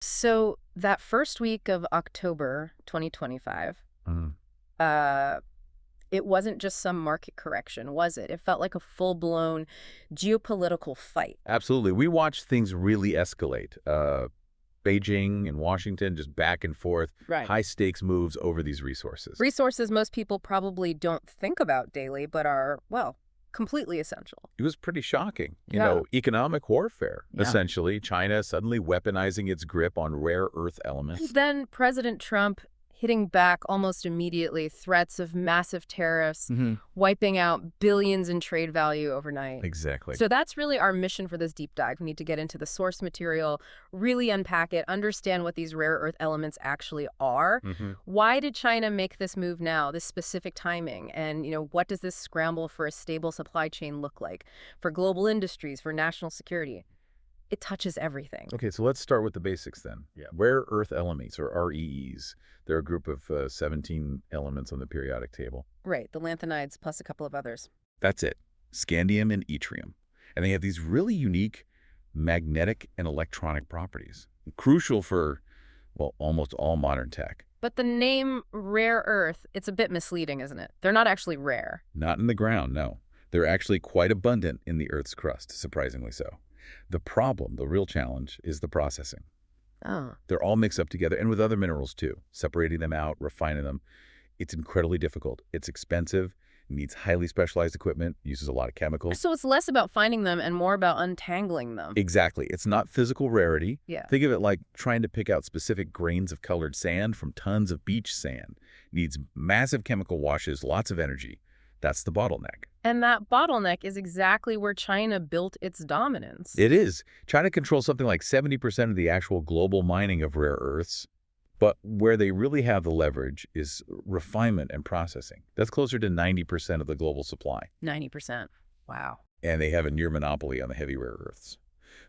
So that first week of October 2025, Mm. uh, it wasn't just some market correction, was it? It felt like a full-blown geopolitical fight. Absolutely. We watched things really escalate. Beijing and Washington just back and forth, Right. high stakes moves over these resources. Resources most people probably don't think about daily, but are, well, completely essential. It was pretty shocking. Yeah. Economic warfare, Yeah. essentially. China suddenly weaponizing its grip on rare earth elements. Then President Trump hitting back almost immediately, threats of massive tariffs, Hmm. wiping out billions in trade value overnight. Exactly. So that's really our mission for this deep dive. We need to get into the source material, really unpack it, understand what these rare earth elements actually are. Hmm. Why did China make this move now, this specific timing? And, what does this scramble for a stable supply chain look like for global industries, for national security? It touches everything. Okay, so let's start with the basics then. Yeah. Rare earth elements, or REEs. They're a group of 17 elements on the periodic table. Right, the lanthanides plus a couple of others. That's it. Scandium and yttrium. And they have these really unique magnetic and electronic properties, crucial for, well, almost all modern tech. But the name rare earth, it's a bit misleading, isn't it? They're not actually rare. Not in the ground, no. They're actually quite abundant in the Earth's crust, surprisingly so. The problem, the real challenge, is the processing. Oh. They're all mixed up together, and with other minerals too. Separating them out, refining them, it's incredibly difficult. It's expensive, needs highly specialized equipment, uses a lot of chemicals. So it's less about finding them and more about untangling them. Exactly. It's not physical rarity. Yeah. Think of it like trying to pick out specific grains of colored sand from tons of beach sand. Needs massive chemical washes, lots of energy. That's the bottleneck. And that bottleneck is exactly where China built its dominance. It is. China controls something like 70% of the actual global mining of rare earths, but where they really have the leverage is refinement and processing. That's closer to 90% of the global supply. 90%. Wow. And they have a near monopoly on the heavy rare earths.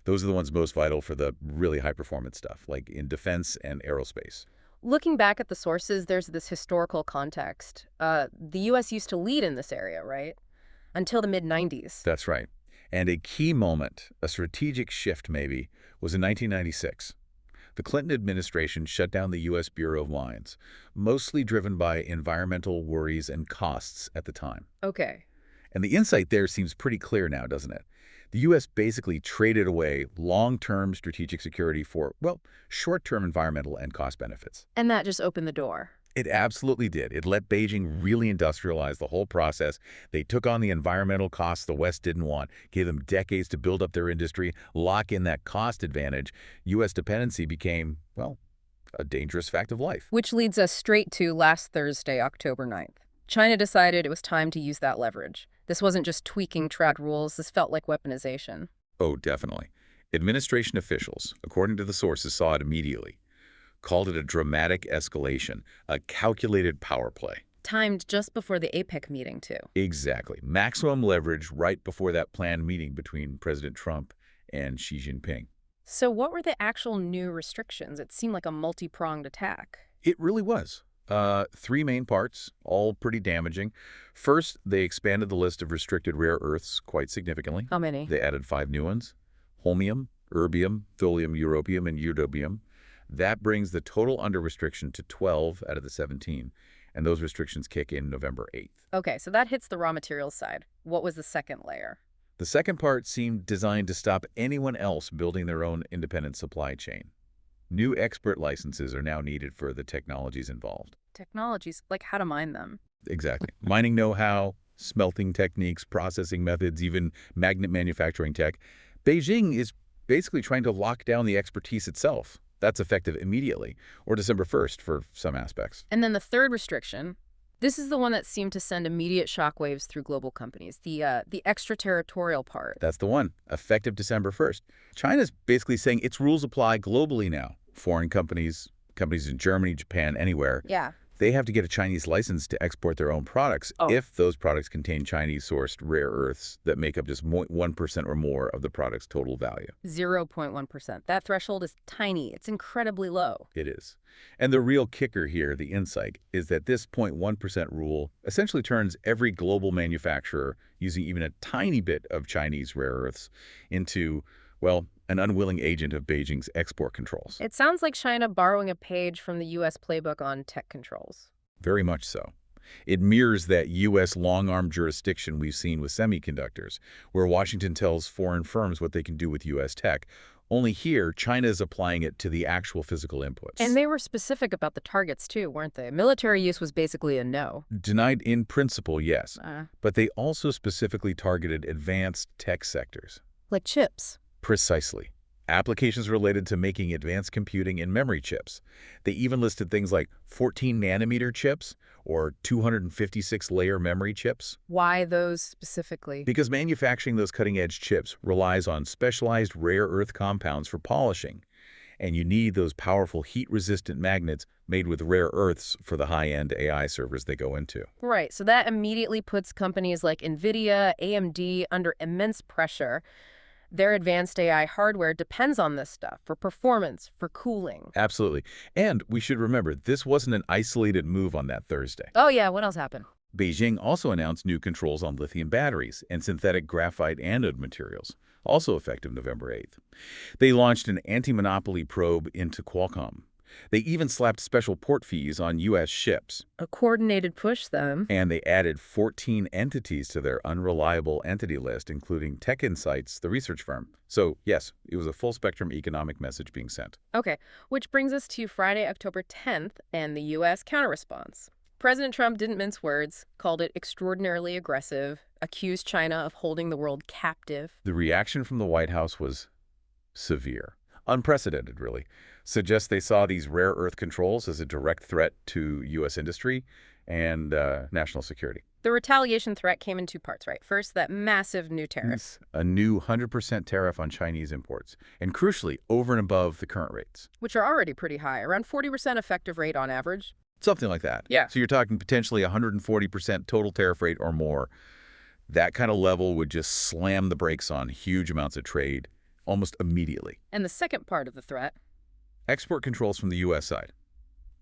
Those are the ones most vital for the really high-performance stuff, like in defense and aerospace. Looking back at the sources, there's this historical context. The U.S. used to lead in this area, right? Until the mid-90s. That's right. And a key moment, a strategic shift maybe, was in 1996. The Clinton administration shut down the U.S. Bureau of Mines, mostly driven by environmental worries and costs at the time. Okay. And the insight there seems pretty clear now, doesn't it? The U.S. basically traded away long-term strategic security for, well, short-term environmental and cost benefits. And that just opened the door. It absolutely did. It let Beijing really industrialize the whole process. They took on the environmental costs the West didn't want, gave them decades to build up their industry, lock in that cost advantage. U.S. dependency became, well, a dangerous fact of life. Which leads us straight to last Thursday, October 9th. China decided it was time to use that leverage. This wasn't just tweaking trad rules, this felt like weaponization. Oh, definitely. Administration officials, according to the sources, saw it immediately. Called it a dramatic escalation, a calculated power play. Timed just before the APEC meeting, too. Exactly. Maximum leverage right before that planned meeting between President Trump and Xi Jinping. So what were the actual new restrictions? It seemed like a multi-pronged attack. It really was. Three main parts, all pretty damaging. First, they expanded the list of restricted rare earths quite significantly. How many? They added 5 new ones: holmium, erbium, thulium, europium, and eudobium. That brings the total under restriction to 12 out of the 17, and those restrictions kick in November 8th. Okay, so that hits the raw materials side. What was the second layer? The second part seemed designed to stop anyone else building their own independent supply chain. New expert licenses are now needed for the technologies involved. Technologies, like how to mine them. Exactly. Mining know-how, smelting techniques, processing methods, even magnet manufacturing tech. Beijing is basically trying to lock down the expertise itself. That's effective immediately, or December 1st for some aspects. And then the third restriction, this is the one that seemed to send immediate shockwaves through global companies, the extraterritorial part. That's the one, effective December 1st. China's basically saying its rules apply globally now. Foreign companies in Germany, Japan, anywhere, Yeah. they have to get a Chinese license to export their own products if those products contain Chinese-sourced rare earths that make up just 0.1% or more of the product's total value. 0.1%. That threshold is tiny. It's incredibly low. It is. And the real kicker here, the insight, is that this 0.1% rule essentially turns every global manufacturer using even a tiny bit of Chinese rare earths into, well, an unwilling agent of Beijing's export controls. It sounds like China borrowing a page from the U.S. playbook on tech controls. Very much so. It mirrors that U.S. long-arm jurisdiction we've seen with semiconductors, where Washington tells foreign firms what they can do with U.S. tech. Only here, China is applying it to the actual physical inputs. And they were specific about the targets, too, weren't they? Military use was basically a no. Denied in principle, yes. But they also specifically targeted advanced tech sectors. Like chips. Precisely. Applications related to making advanced computing in memory chips. They even listed things like 14-nanometer chips or 256-layer memory chips. Why those specifically? Because manufacturing those cutting-edge chips relies on specialized rare earth compounds for polishing. And you need those powerful heat-resistant magnets made with rare earths for the high-end AI servers they go into. Right, so that immediately puts companies like NVIDIA, AMD under immense pressure. Their advanced AI hardware depends on this stuff for performance, for cooling. Absolutely. And we should remember, this wasn't an isolated move on that Thursday. Oh yeah, what else happened? Beijing also announced new controls on lithium batteries and synthetic graphite anode materials, also effective November 8th. They launched an anti-monopoly probe into Qualcomm. They even slapped special port fees on U.S. ships. A coordinated push, then. And they added 14 entities to their unreliable entity list, including Tech Insights, the research firm. So, yes, it was a full-spectrum economic message being sent. Okay, which brings us to Friday, October 10th, and the U.S. counterresponse. President Trump didn't mince words, called it extraordinarily aggressive, accused China of holding the world captive. The reaction from the White House was severe. Unprecedented, really. Suggests they saw these rare earth controls as a direct threat to U.S. industry and national security. The retaliation threat came in two parts, right? First, that massive new tariff. A new 100% tariff on Chinese imports, and crucially, over and above the current rates. Which are already pretty high, around 40% effective rate on average. Something like that. Yeah. So you're talking potentially 140% total tariff rate or more. That kind of level would just slam the brakes on huge amounts of trade almost immediately. And the second part of the threat? Export controls from the U.S. side.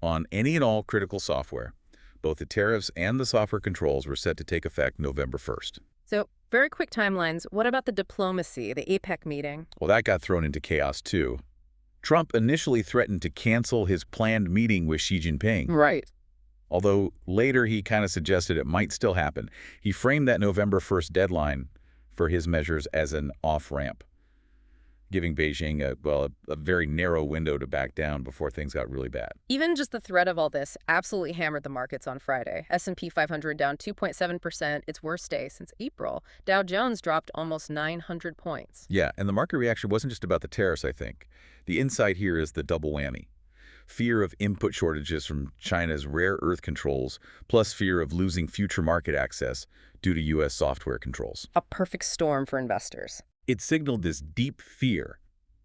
On any and all critical software, both the tariffs and the software controls were set to take effect November 1st. So, very quick timelines. What about the diplomacy, the APEC meeting? Well, that got thrown into chaos, too. Trump initially threatened to cancel his planned meeting with Xi Jinping. Right. Although later he kind of suggested it might still happen. He framed that November 1st deadline for his measures as an off-ramp, giving Beijing a very narrow window to back down before things got really bad. Even just the threat of all this absolutely hammered the markets on Friday. S&P 500 down 2.7%, its worst day since April. Dow Jones dropped almost 900 points. Yeah, and the market reaction wasn't just about the tariffs, I think. The insight here is the double whammy. Fear of input shortages from China's rare earth controls, plus fear of losing future market access due to U.S. software controls. A perfect storm for investors. It signaled this deep fear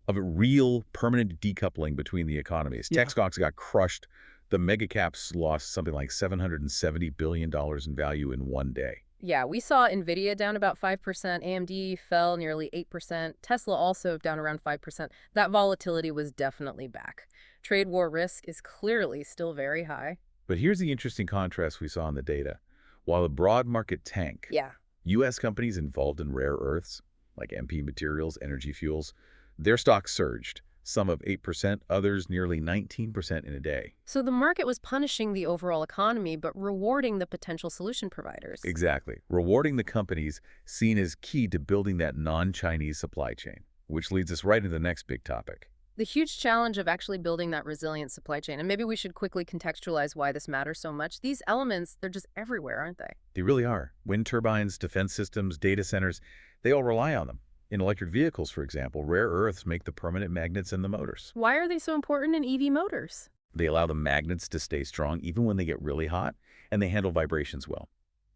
of a real permanent decoupling between the economies. Yeah. Tech stocks got crushed. The mega caps lost something like $770 billion in value in one day. Yeah, we saw NVIDIA down about 5%, AMD fell nearly 8%, Tesla also down around 5%. That volatility was definitely back. Trade war risk is clearly still very high. But here's the interesting contrast we saw in the data. While the broad market tanked, Yeah. U.S. companies involved in rare earths, like MP Materials, Energy Fuels, their stocks surged, some of 8%, others nearly 19% in a day. So the market was punishing the overall economy, but rewarding the potential solution providers. Exactly. Rewarding the companies seen as key to building that non-Chinese supply chain, which leads us right into the next big topic. The huge challenge of actually building that resilient supply chain, and maybe we should quickly contextualize why this matters so much. These elements, they're just everywhere, aren't they? They really are. Wind turbines, defense systems, data centers, they all rely on them. In electric vehicles, for example, rare earths make the permanent magnets in the motors. Why are they so important in EV motors? They allow the magnets to stay strong even when they get really hot, and they handle vibrations well.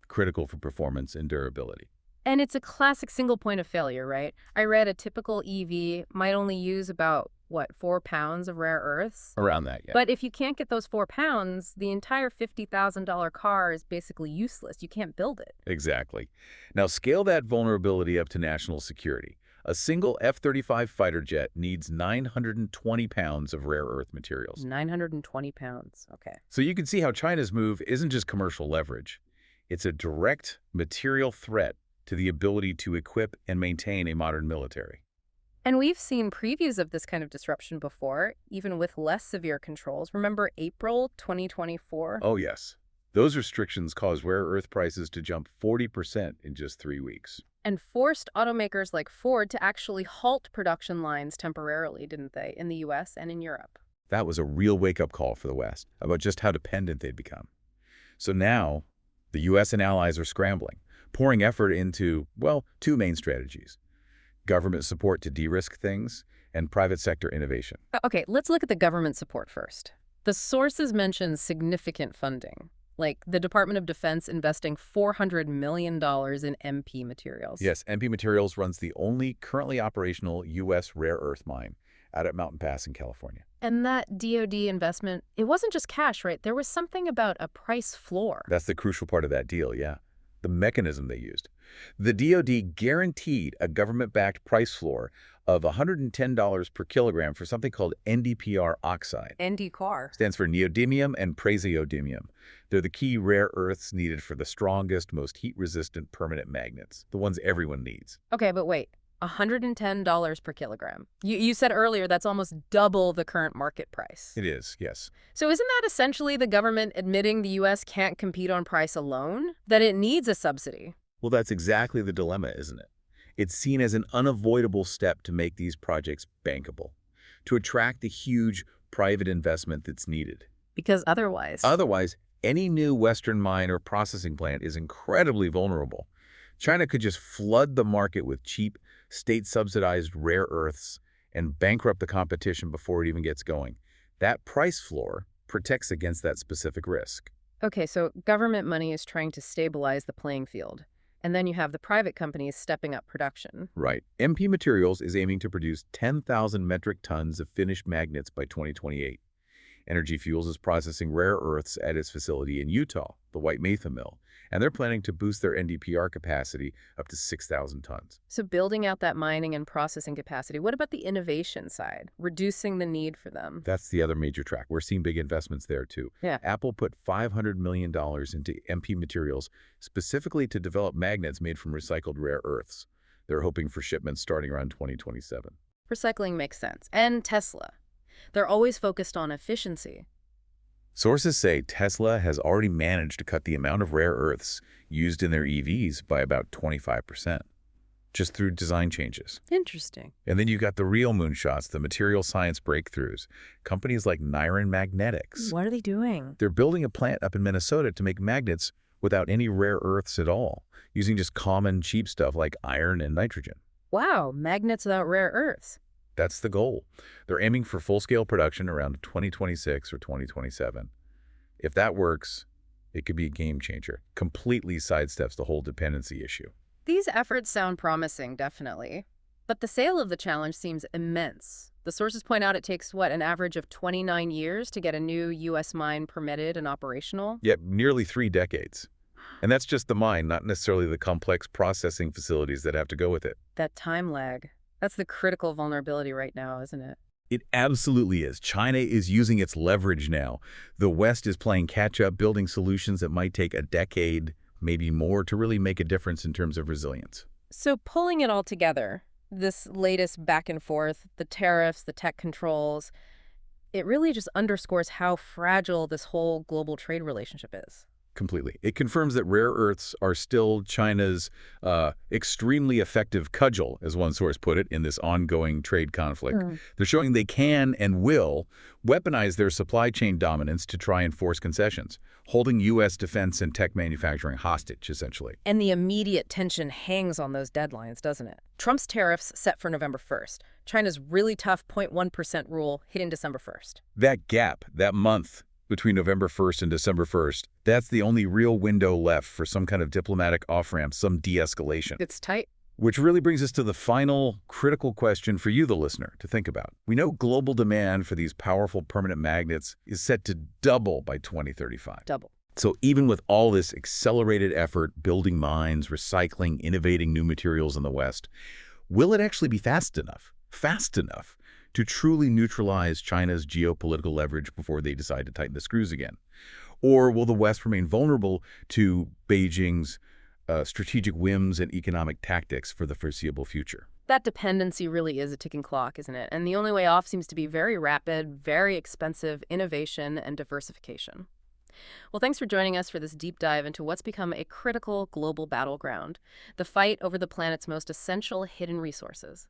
Critical for performance and durability. And it's a classic single point of failure, right? I read a typical EV might only use about, 4 pounds of rare earths? Around that, yeah. But if you can't get those 4 pounds, the entire $50,000 car is basically useless. You can't build it. Exactly. Now scale that vulnerability up to national security. A single F-35 fighter jet needs 920 pounds of rare earth materials. 920 pounds, okay. So you can see how China's move isn't just commercial leverage. It's a direct material threat to the ability to equip and maintain a modern military. And we've seen previews of this kind of disruption before, even with less severe controls. Remember April 2024? Oh, yes. Those restrictions caused rare earth prices to jump 40% in just 3 weeks. And forced automakers like Ford to actually halt production lines temporarily, didn't they, in the US and in Europe? That was a real wake-up call for the West about just how dependent they'd become. So now, the U.S. and allies are scrambling, pouring effort into, well, two main strategies: government support to de-risk things and private sector innovation. Okay, let's look at the government support first. The sources mention significant funding, like the Department of Defense investing $400 million in MP materials. Yes, MP Materials runs the only currently operational U.S. rare earth mine out at Mountain Pass in California. And that DoD investment, it wasn't just cash, right? There was something about a price floor. That's the crucial part of that deal, yeah. The mechanism they used. The DoD guaranteed a government-backed price floor of $110 per kilogram for something called NdPr oxide. NdCar. Stands for neodymium and praseodymium. They're the key rare earths needed for the strongest, most heat-resistant permanent magnets, the ones everyone needs. Okay, but wait. $110 per kilogram. You said earlier that's almost double the current market price. It is, yes. So isn't that essentially the government admitting the U.S. can't compete on price alone? That it needs a subsidy? Well, that's exactly the dilemma, isn't it? It's seen as an unavoidable step to make these projects bankable, to attract the huge private investment that's needed. Because otherwise, any new Western mine or processing plant is incredibly vulnerable. China could just flood the market with cheap, state-subsidized rare earths and bankrupt the competition before it even gets going. That price floor protects against that specific risk. Okay, so government money is trying to stabilize the playing field. And then you have the private companies stepping up production. Right. MP Materials is aiming to produce 10,000 metric tons of finished magnets by 2028. Energy Fuels is processing rare earths at its facility in Utah, the White Mesa Mill, and they're planning to boost their NdPr capacity up to 6,000 tons. So building out that mining and processing capacity, what about the innovation side, reducing the need for them? That's the other major track. We're seeing big investments there, too. Yeah. Apple put $500 million into MP Materials specifically to develop magnets made from recycled rare earths. They're hoping for shipments starting around 2027. Recycling makes sense. And Tesla. They're always focused on efficiency. Sources say Tesla has already managed to cut the amount of rare earths used in their EVs by about 25%, just through design changes. Interesting. And then you got the real moonshots, the material science breakthroughs. Companies like Niren Magnetics. What are they doing? They're building a plant up in Minnesota to make magnets without any rare earths at all, using just common, cheap stuff like iron and nitrogen. Wow, magnets without rare earths. That's the goal. They're aiming for full-scale production around 2026 or 2027. If that works, it could be a game changer. Completely sidesteps the whole dependency issue. These efforts sound promising, definitely. But the scale of the challenge seems immense. The sources point out it takes, what, an average of 29 years to get a new U.S. mine permitted and operational? Yep, nearly 3 decades. And that's just the mine, not necessarily the complex processing facilities that have to go with it. That time lag. That's the critical vulnerability right now, isn't it? It absolutely is. China is using its leverage now. The West is playing catch-up, building solutions that might take a decade, maybe more, to really make a difference in terms of resilience. So pulling it all together, this latest back and forth, the tariffs, the tech controls, it really just underscores how fragile this whole global trade relationship is. Completely. It confirms that rare earths are still China's extremely effective cudgel, as one source put it, in this ongoing trade conflict. They're showing they can and will weaponize their supply chain dominance to try and force concessions, holding U.S. defense and tech manufacturing hostage, essentially. And the immediate tension hangs on those deadlines, doesn't it? Trump's tariffs set for November 1st. China's really tough 0.1% rule hitting December 1st. That gap, that month between November 1st and December 1st, that's the only real window left for some kind of diplomatic off-ramp, some de-escalation. It's tight. Which really brings us to the final critical question for you, the listener, to think about. We know global demand for these powerful permanent magnets is set to double by 2035. Double. So even with all this accelerated effort, building mines, recycling, innovating new materials in the West, will it actually be fast enough to truly neutralize China's geopolitical leverage before they decide to tighten the screws again? Or will the West remain vulnerable to Beijing's strategic whims and economic tactics for the foreseeable future? That dependency really is a ticking clock, isn't it? And the only way off seems to be very rapid, very expensive innovation and diversification. Well, thanks for joining us for this deep dive into what's become a critical global battleground, the fight over the planet's most essential hidden resources.